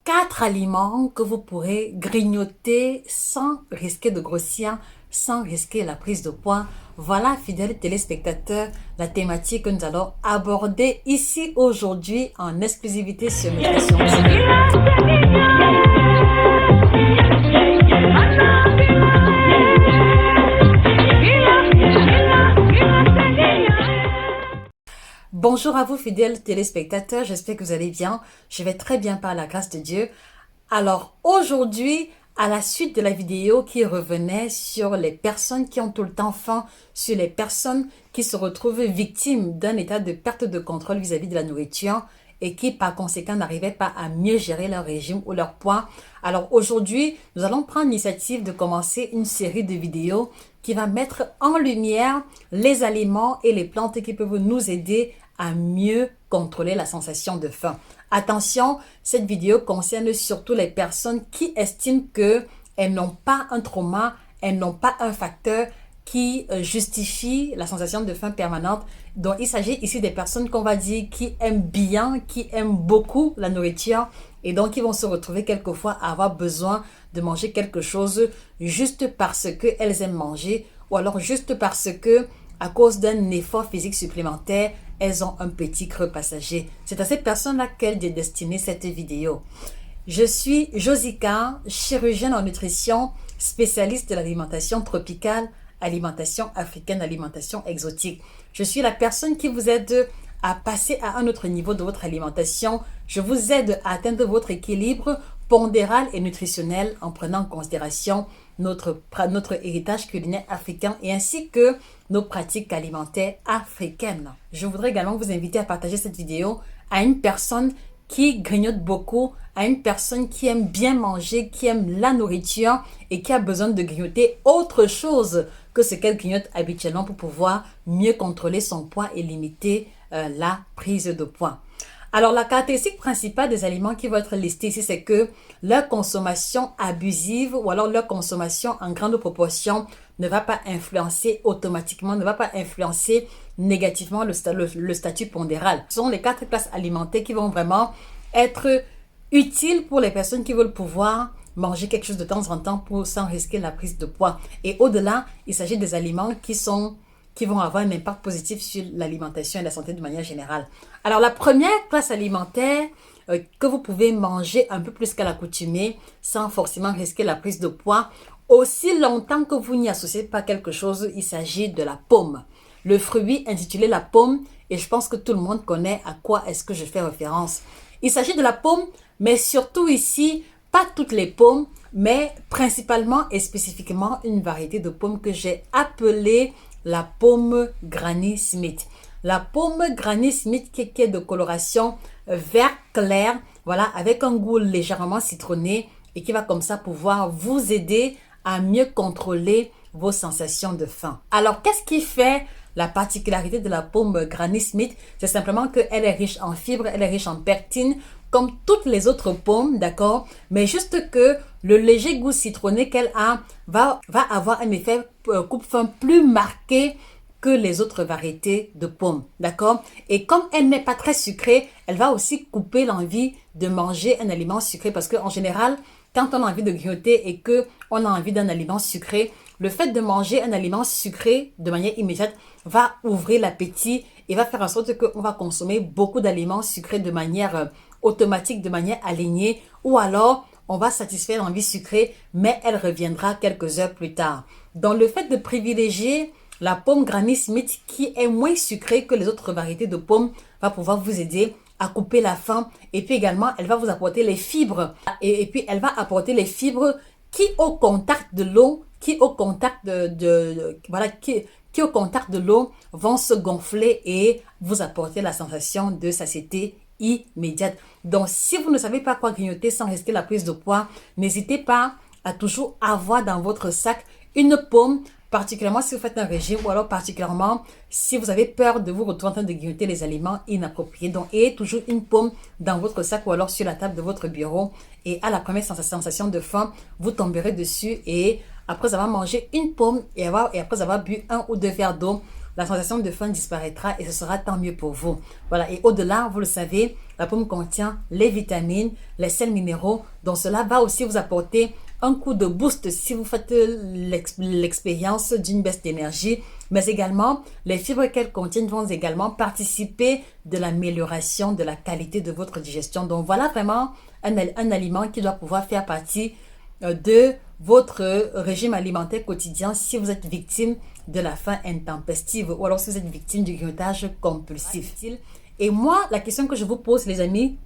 4 aliments que vous pourrez grignoter sans risquer de grossir, sans risquer la prise de poids. Voilà, fidèles téléspectateurs, la thématique que nous allons aborder ici aujourd'hui en exclusivité sur Nutrition TV. Bonjour à vous fidèles téléspectateurs, j'espère que vous allez bien. Je vais très bien par la grâce de Dieu. Alors aujourd'hui, à la suite de la vidéo qui revenait sur les personnes qui ont tout le temps faim, sur les personnes qui se retrouvent victimes d'un état de perte de contrôle vis-à-vis de la nourriture et qui par conséquent n'arrivaient pas à mieux gérer leur régime ou leur poids. Alors aujourd'hui, nous allons prendre l'initiative de commencer une série de vidéos qui va mettre en lumière les aliments et les plantes qui peuvent nous aider à mieux contrôler la sensation de faim. Attention, cette vidéo concerne surtout les personnes qui estiment qu'elles n'ont pas un trauma, elles n'ont pas un facteur qui justifie la sensation de faim permanente. Donc, il s'agit ici des personnes qu'on va dire qui aiment bien, qui aiment beaucoup la nourriture et donc qui vont se retrouver quelquefois à avoir besoin de manger quelque chose juste parce qu'elles aiment manger ou alors juste parce que à cause d'un effort physique supplémentaire, elles ont un petit creux passager. C'est à cette personne-là qu'elle est destinée cette vidéo. Je suis Josica, chirurgienne en nutrition, spécialiste de l'alimentation tropicale, alimentation africaine, alimentation exotique. Je suis la personne qui vous aide à passer à un autre niveau de votre alimentation. Je vous aide à atteindre votre équilibre pondéral et nutritionnel en prenant en considération notre héritage culinaire africain et ainsi que nos pratiques alimentaires africaines. Je voudrais également vous inviter à partager cette vidéo à une personne qui grignote beaucoup, à une personne qui aime bien manger, qui aime la nourriture et qui a besoin de grignoter autre chose que ce qu'elle grignote habituellement pour pouvoir mieux contrôler son poids et limiter la prise de poids. Alors, la caractéristique principale des aliments qui vont être listés ici, c'est que leur consommation abusive ou alors leur consommation en grande proportion ne va pas influencer automatiquement, ne va pas influencer négativement le statut pondéral. Ce sont les 4 classes alimentaires qui vont vraiment être utiles pour les personnes qui veulent pouvoir manger quelque chose de temps en temps sans risquer la prise de poids. Et au-delà, il s'agit des aliments qui vont avoir un impact positif sur l'alimentation et la santé de manière générale. Alors, la première classe alimentaire que vous pouvez manger un peu plus qu'à l'accoutumée sans forcément risquer la prise de poids, aussi longtemps que vous n'y associez pas quelque chose, il s'agit de la pomme. Le fruit intitulé la pomme, et je pense que tout le monde connaît à quoi est-ce que je fais référence. Il s'agit de la pomme, mais surtout ici, pas toutes les pommes, mais principalement et spécifiquement une variété de pommes que j'ai appelée la pomme Granny Smith. La pomme Granny Smith qui est de coloration vert clair, voilà, avec un goût légèrement citronné et qui va comme ça pouvoir vous aider à mieux contrôler vos sensations de faim. Alors, qu'est-ce qui fait la particularité de la pomme Granny Smith? C'est simplement qu'elle est riche en fibres, elle est riche en pectine, comme toutes les autres pommes, d'accord? Mais juste que le léger goût citronné qu'elle a va avoir un effet coupe-faim plus marqué que les autres variétés de pommes, d'accord? Et comme elle n'est pas très sucrée, elle va aussi couper l'envie de manger un aliment sucré parce qu'en général, quand on a envie de grignoter et qu'on a envie d'un aliment sucré, le fait de manger un aliment sucré de manière immédiate va ouvrir l'appétit et va faire en sorte qu'on va consommer beaucoup d'aliments sucrés de manière automatique, de manière alignée, ou alors on va satisfaire l'envie sucrée, mais elle reviendra quelques heures plus tard. Donc le fait de privilégier la pomme Granny Smith qui est moins sucrée que les autres variétés de pommes va pouvoir vous aider à couper la faim et puis également elle va vous apporter les fibres et puis elle va apporter les fibres qui au contact de l'eau, qui au contact qui au contact de l'eau vont se gonfler et vous apporter la sensation de satiété immédiate. Donc, si vous ne savez pas quoi grignoter sans risquer la prise de poids, n'hésitez pas à toujours avoir dans votre sac une pomme, particulièrement si vous faites un régime ou alors particulièrement si vous avez peur de vous retrouver en train de grignoter les aliments inappropriés. Donc, ayez toujours une pomme dans votre sac ou alors sur la table de votre bureau et à la première sensation de faim, vous tomberez dessus et après avoir mangé une pomme et après avoir bu 1 ou 2 verres d'eau, la sensation de faim disparaîtra et ce sera tant mieux pour vous. Voilà, et au-delà, vous le savez, la pomme contient les vitamines, les sels minéraux, donc cela va aussi vous apporter un coup de boost si vous faites l'expérience d'une baisse d'énergie, mais également les fibres qu'elles contiennent vont également participer de l'amélioration de la qualité de votre digestion. Donc voilà vraiment un aliment qui doit pouvoir faire partie de votre régime alimentaire quotidien si vous êtes victime de la faim intempestive ou alors si vous êtes victime du grignotage compulsif. Et moi, la question que je vous pose, les amis,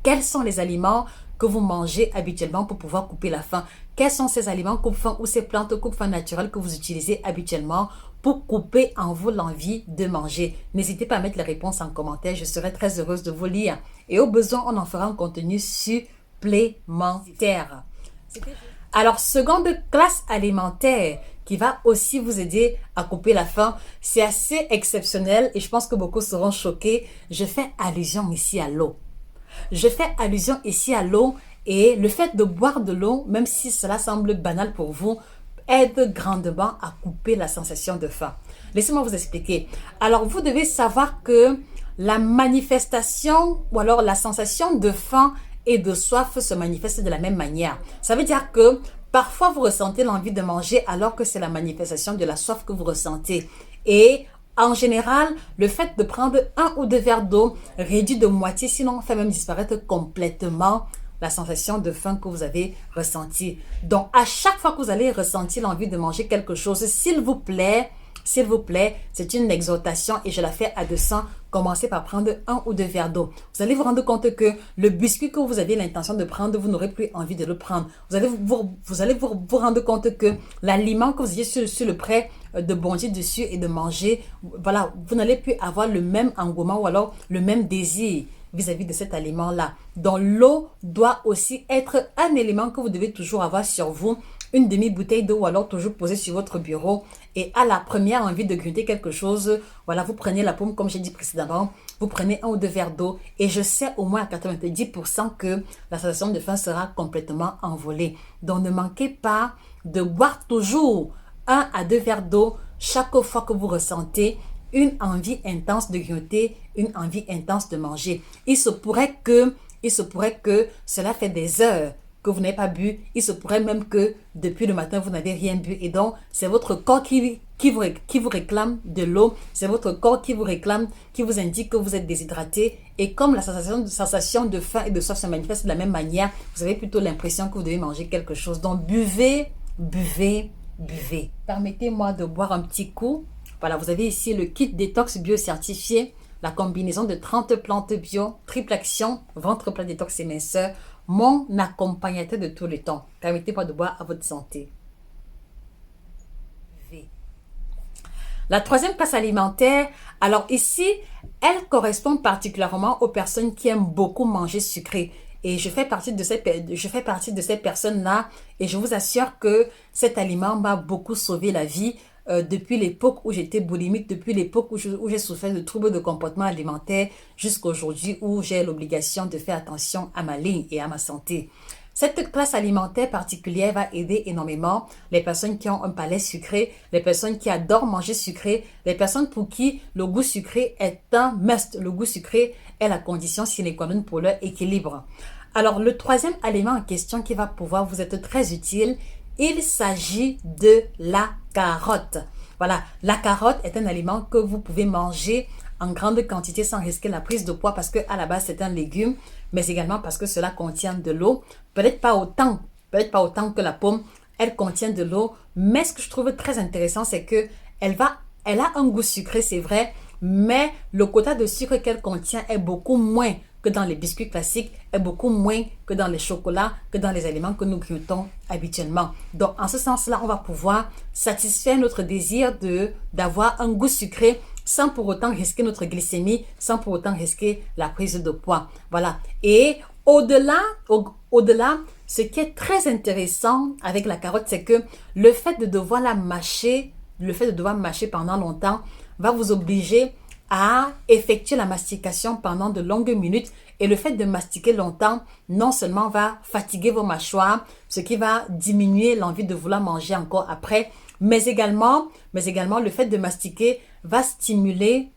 quels sont les aliments que vous mangez habituellement pour pouvoir couper la faim? Quels sont ces aliments coupe-faim ou ces plantes coupe-faim naturelles que vous utilisez habituellement pour couper en vous l'envie de manger? N'hésitez pas à mettre les réponses en commentaire, je serai très heureuse de vous lire. Et au besoin, on en fera un contenu supplémentaire. Alors, seconde classe alimentaire qui va aussi vous aider à couper la faim, c'est assez exceptionnel et je pense que beaucoup seront choqués. Je fais allusion ici à l'eau. Je fais allusion ici à l'eau et le fait de boire de l'eau, même si cela semble banal pour vous, aide grandement à couper la sensation de faim. Laissez-moi vous expliquer. Alors, vous devez savoir que la manifestation ou alors la sensation de faim et de soif se manifeste de la même manière. Ça veut dire que parfois vous ressentez l'envie de manger alors que c'est la manifestation de la soif que vous ressentez. Et en général, le fait de prendre 1 ou 2 verres d'eau réduit de moitié, sinon fait même disparaître complètement la sensation de faim que vous avez ressentie. Donc, à chaque fois que vous allez ressentir l'envie de manger quelque chose, s'il vous plaît, c'est une exhortation et je la fais à 200. Commencez par prendre 1 ou 2 verres d'eau. Vous allez vous rendre compte que le biscuit que vous avez l'intention de prendre, vous n'aurez plus envie de le prendre. Vous allez vous rendre compte que l'aliment que vous aviez sur le prêt de bondir dessus et de manger, voilà, vous n'allez plus avoir le même engouement ou alors le même désir vis-à-vis de cet aliment-là. Donc, l'eau doit aussi être un élément que vous devez toujours avoir sur vous. Une demi-bouteille d'eau ou alors toujours posée sur votre bureau et à la première envie de grignoter quelque chose, voilà, vous prenez la pomme comme j'ai dit précédemment, vous prenez 1 ou 2 verres d'eau et je sais au moins à 90% que la sensation de faim sera complètement envolée. Donc ne manquez pas de boire toujours 1 à 2 verres d'eau chaque fois que vous ressentez une envie intense de grignoter, une envie intense de manger. Il se pourrait que cela fait des heures que vous n'avez pas bu, il se pourrait même que depuis le matin, vous n'avez rien bu. Et donc, c'est votre corps qui vous réclame de l'eau. C'est votre corps qui vous réclame, qui vous indique que vous êtes déshydraté. Et comme la sensation de faim et de soif se manifeste de la même manière, vous avez plutôt l'impression que vous devez manger quelque chose. Donc, buvez. Permettez-moi de boire un petit coup. Voilà, vous avez ici le kit détox bio certifié. La combinaison de 30 plantes bio, triple action, ventre plat détox et minceur. Mon accompagnateur de tout le temps. Permettez-moi de boire à votre santé. La troisième classe alimentaire, alors ici, elle correspond particulièrement aux personnes qui aiment beaucoup manger sucré. Et je fais partie de ces personnes-là et je vous assure que cet aliment m'a beaucoup sauvé la vie. Depuis l'époque où j'étais boulimique, depuis l'époque où j'ai souffert de troubles de comportement alimentaire, jusqu'à aujourd'hui où j'ai l'obligation de faire attention à ma ligne et à ma santé. Cette classe alimentaire particulière va aider énormément les personnes qui ont un palais sucré, les personnes qui adorent manger sucré, les personnes pour qui le goût sucré est un must. Le goût sucré est la condition sine qua non pour leur équilibre. Alors, le troisième aliment en question qui va pouvoir vous être très utile, il s'agit de la carotte. Voilà, la carotte est un aliment que vous pouvez manger en grande quantité sans risquer la prise de poids parce qu'à la base c'est un légume, mais également parce que cela contient de l'eau. Peut-être pas autant que la pomme, elle contient de l'eau, mais ce que je trouve très intéressant, c'est que elle a un goût sucré, c'est vrai, mais le quota de sucre qu'elle contient est beaucoup moins que dans les biscuits classiques, est beaucoup moins que dans les chocolats, que dans les aliments que nous grignotons habituellement. Donc, en ce sens-là, on va pouvoir satisfaire notre désir d'avoir un goût sucré sans pour autant risquer notre glycémie, sans pour autant risquer la prise de poids. Voilà. Et au-delà, ce qui est très intéressant avec la carotte, c'est que le fait de devoir la mâcher, pendant longtemps, va vous obliger à effectuer la mastication pendant de longues minutes et le fait de mastiquer longtemps non seulement va fatiguer vos mâchoires, ce qui va diminuer l'envie de vouloir manger encore après, Mais également, le fait de mastiquer va stimuler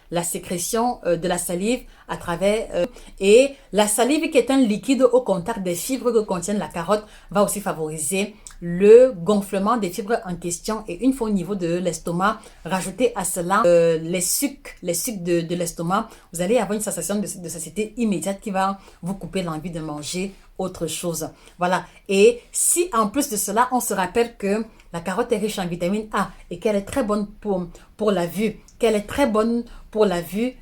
la sécrétion de la salive à travers et la salive qui est un liquide au contact des fibres que contient la carotte va aussi favoriser le gonflement des fibres en question. Et une fois au niveau de l'estomac, rajoutez à cela les sucs de l'estomac. Vous allez avoir une sensation de satiété immédiate qui va vous couper l'envie de manger autre chose. Voilà. Et si en plus de cela, on se rappelle que la carotte est riche en vitamine A et qu'elle est très bonne pour la vue, qu'elle est très bonne pour la vue,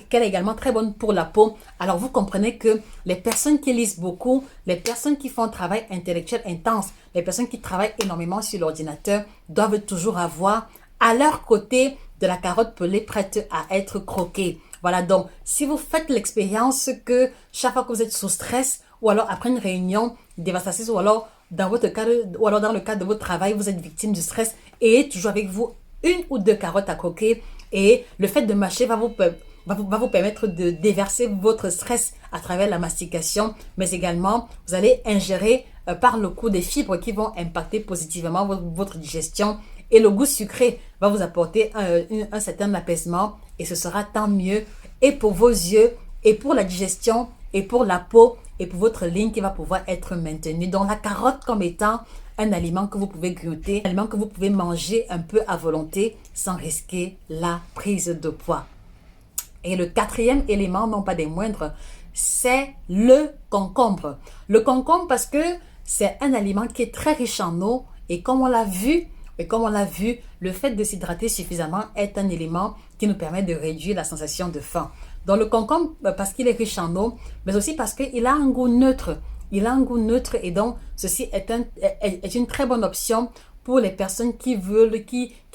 qu'elle est également très bonne pour la peau. Alors vous comprenez que les personnes qui lisent beaucoup, les personnes qui font un travail intellectuel intense, les personnes qui travaillent énormément sur l'ordinateur doivent toujours avoir à leur côté de la carotte pelée prête à être croquée. Voilà, donc si vous faites l'expérience que chaque fois que vous êtes sous stress ou alors après une réunion dévastatrice ou alors dans votre cadre, ou alors dans le cadre de votre travail, vous êtes victime du stress et toujours avec vous une ou deux carottes à croquer et le fait de mâcher va vous permettre de déverser votre stress à travers la mastication, mais également vous allez ingérer par le coup des fibres qui vont impacter positivement votre digestion et le goût sucré va vous apporter un certain apaisement et ce sera tant mieux et pour vos yeux et pour la digestion et pour la peau et pour votre ligne qui va pouvoir être maintenue. Donc la carotte comme étant un aliment que vous pouvez grignoter, un aliment que vous pouvez manger un peu à volonté sans risquer la prise de poids. Et le quatrième élément, non pas des moindres, c'est le concombre. Le concombre parce que c'est un aliment qui est très riche en eau et comme on l'a vu, le fait de s'hydrater suffisamment est un élément qui nous permet de réduire la sensation de faim. Donc le concombre, parce qu'il est riche en eau, mais aussi parce qu'il a un goût neutre. Il a un goût neutre et donc ceci est une très bonne option pour les personnes qui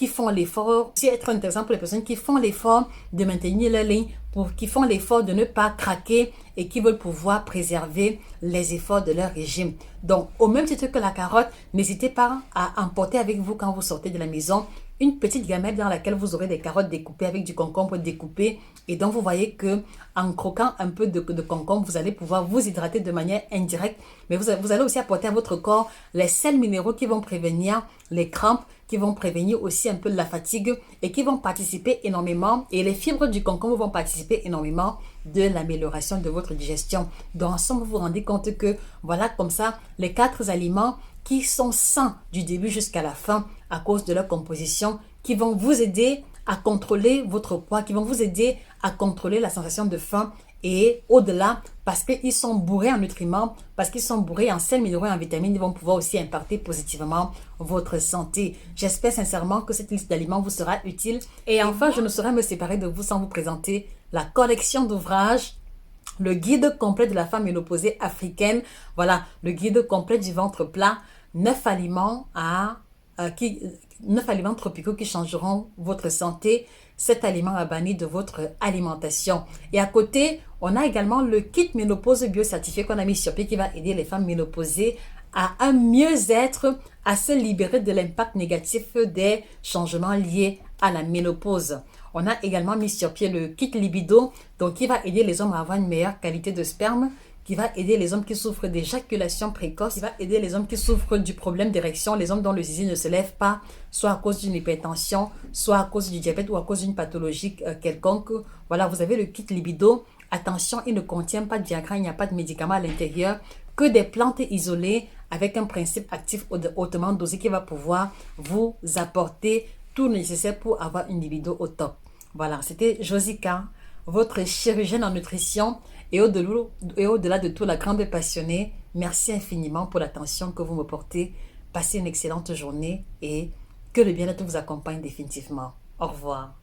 font l'effort, aussi être intéressant pour les personnes qui font l'effort de maintenir leur ligne, qui font l'effort de ne pas craquer et qui veulent pouvoir préserver les efforts de leur régime. Donc, au même titre que la carotte, n'hésitez pas à emporter avec vous quand vous sortez de la maison une petite gamelle dans laquelle vous aurez des carottes découpées avec du concombre découpé. Et donc, vous voyez que en croquant un peu de concombre, vous allez pouvoir vous hydrater de manière indirecte. Mais vous allez aussi apporter à votre corps les sels minéraux qui vont prévenir les crampes, qui vont prévenir aussi un peu de la fatigue et qui vont participer énormément. Et les fibres du concombre vont participer énormément de l'amélioration de votre digestion. Donc, ensemble, vous vous rendez compte que voilà comme ça, les 4 aliments qui sont sains du début jusqu'à la fin à cause de leur composition, qui vont vous aider à contrôler votre poids, qui vont vous aider à contrôler la sensation de faim et au-delà, parce qu'ils sont bourrés en nutriments, parce qu'ils sont bourrés en sels minéraux et en vitamines, ils vont pouvoir aussi impacter positivement votre santé. J'espère sincèrement que cette liste d'aliments vous sera utile. Et enfin, je ne saurais me séparer de vous sans vous présenter la collection d'ouvrages le guide complet de la femme ménopausée africaine. Voilà, le guide complet du ventre plat. 9 aliments 9 aliments tropicaux qui changeront votre santé. 7 aliments à bannir de votre alimentation. Et à côté, on a également le kit ménopause biocertifié qu'on a mis sur pied qui va aider les femmes ménopausées à un mieux-être, à se libérer de l'impact négatif des changements liés à la ménopause. On a également mis sur pied le kit libido, donc qui va aider les hommes à avoir une meilleure qualité de sperme, qui va aider les hommes qui souffrent d'éjaculation précoce, qui va aider les hommes qui souffrent du problème d'érection, les hommes dont le zizi ne se lève pas, soit à cause d'une hypertension, soit à cause du diabète ou à cause d'une pathologie quelconque. Voilà, vous avez le kit libido. Attention, il ne contient pas de Viagra, il n'y a pas de médicaments à l'intérieur, que des plantes isolées avec un principe actif hautement dosé qui va pouvoir vous apporter tout le nécessaire pour avoir une libido au top. Voilà, c'était Josica, votre chirurgienne en nutrition et au-delà de tout, la grande passionnée. Merci infiniment pour l'attention que vous me portez. Passez une excellente journée et que le bien-être vous accompagne définitivement. Au revoir.